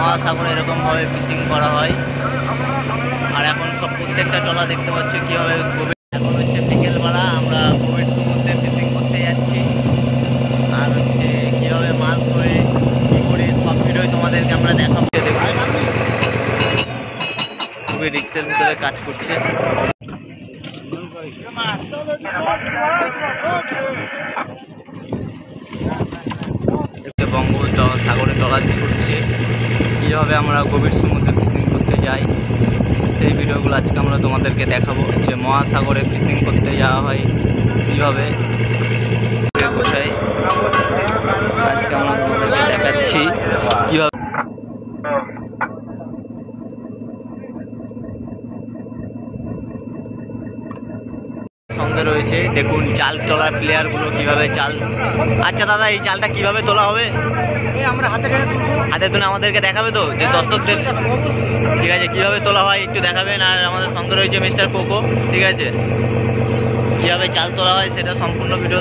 মহাসাগরে এরকমভাবে ফিশিং করা হয়। আর এখন সব প্রত্যেকটা ট্রলার দেখতে পাচ্ছি কীভাবে এখন হচ্ছে বিকেলবেলা আমরা গভীর সমুদ্রে ফিশিং করতে যাচ্ছি। আর হচ্ছে কীভাবে মাছ ধরে কী করি সব ভিডিও তোমাদেরকে আমরা দেখাবো। খুবই রিক্সের ভিতরে কাজ করছে। বঙ্গোপসাগরে ট্রলার ছুটছে, কীভাবে আমরা গভীর সমুদ্রে ফিশিং করতে যাই সেই ভিডিওগুলো আজকে আমরা তোমাদেরকে দেখাবো। যে মহাসাগরে ফিশিং করতে যাওয়া হয় কীভাবে বসাই, আজকে আমরা তোমাদেরকে দেখাচ্ছি কীভাবে। সঙ্গে রয়েছে দেখুন জাল তোলার প্লেয়ারগুলো কীভাবে জাল। আচ্ছা দাদা, এই জালটা কীভাবে তোলা হবে? আমরা হাতে তুলে আমাদেরকে দেখাবে তো, যে দর্শকদের? ঠিক আছে, কীভাবে তোলা হয় একটু দেখাবেন। আর আমাদের সঙ্গে রয়েছে মিস্টার কোকো, ঠিক আছে? কীভাবে জাল তোলা হয় সেটা সম্পূর্ণ ভিডিও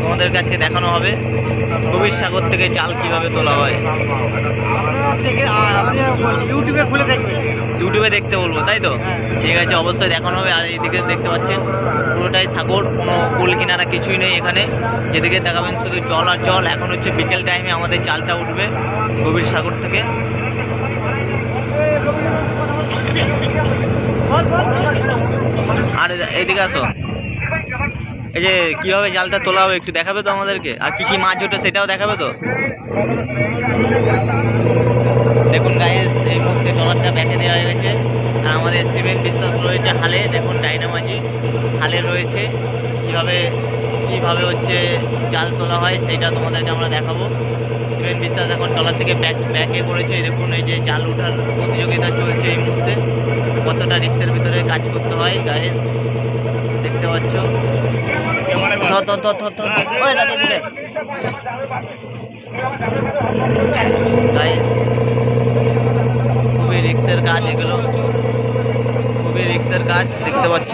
তোমাদের কাছে দেখানো হবে। গভীর সাগর থেকে জাল কীভাবে তোলা হয় ইউটিউবে দেখতে বলবো, তাই তো? ঠিক আছে, অবশ্যই দেখানো হবে। আর এইদিকে দেখতে পাচ্ছেন পুরোটাই সাগর, কোনো কুল কিনারা কিছুই নেই এখানে। যেদিকে দেখাবেন শুধু জল আর জল। এখন হচ্ছে বিকেল টাইমে আমাদের জালটা উঠবে গভীর সাগর থেকে। আর এইদিকে আসো, এই যে কীভাবে জালটা তোলা হবে একটু দেখাবে তো আমাদেরকে? আর কি কি মাছ ওঠে সেটাও দেখাবে তো? দেখুন গাইস, এই মুহূর্তে ট্রলারটা ব্যাকে দেওয়া হয়েছে। আর আমাদের শিবেন বিশ্বাস রয়েছে হালে, দেখুন ডাইনামাজি হালে রয়েছে। কীভাবে হচ্ছে জাল তোলা হয় সেইটা তোমাদেরকে আমরা দেখাবো। শিবেন বিশ্বাস এখন ট্রলার থেকে ব্যাকে করেছে। দেখুন এই যে জাল ওঠার প্রতিযোগিতা চলছে এই মুহূর্তে। কতটা রিক্সের ভিতরে কাজ করতে হয় গাইস দেখতে পাচ্ছ। খুবই রিক্সের কাজ এগুলো, খুবই রিক্সের কাজ দেখতে পাচ্ছ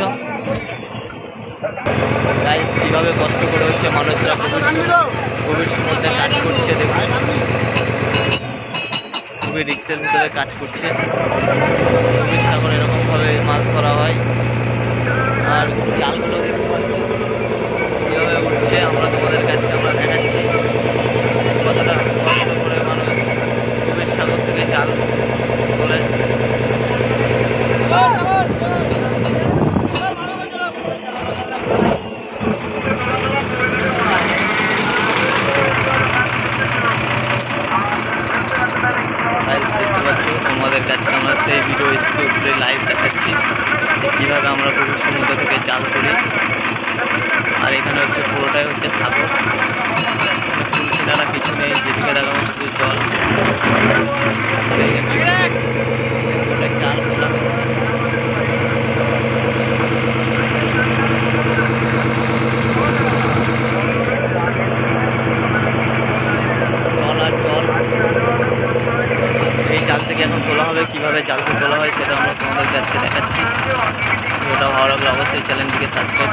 গাইস। কীভাবে কষ্ট করে হচ্ছে মানুষরা গভীর সমুদ্রে কাজ করছে। দেখুন খুবই রিক্সের ভিতরে কাজ করছে। গভীর সাগরে এরকমভাবে মাছ ধরা হয়। আর জালগুলো দেখতে পাচ্ছি কীভাবে উঠছে, আমরা তোমাদের কাছে আমরা দেখাচ্ছি কতটা কষ্ট করে মানুষ গভীর সাগর থেকে জাল তোলে। তোমাদের কাছে আমরা সেই ভিডিও স্ক্রিপ্টে লাইভ দেখাচ্ছি যে কীভাবে আমরা গভীর সমুদ্র থেকে জাল করি। আর এখানে হচ্ছে পুরোটাই হচ্ছে সাগর, কুল কিনারা কিছু নেই। যেদিকে দেখাবো শুধু জল। জাল তোলা জল আর জল। এই জাল থেকে এখন তোলা হবে, কীভাবে জালকে তোলা হয় সেটা আমরা তোমাদের কাছে দেখাচ্ছি। ভিডিওটা ভালো লাগলে অবশ্যই চ্যানেলটিকে সাবস্ক্রাইব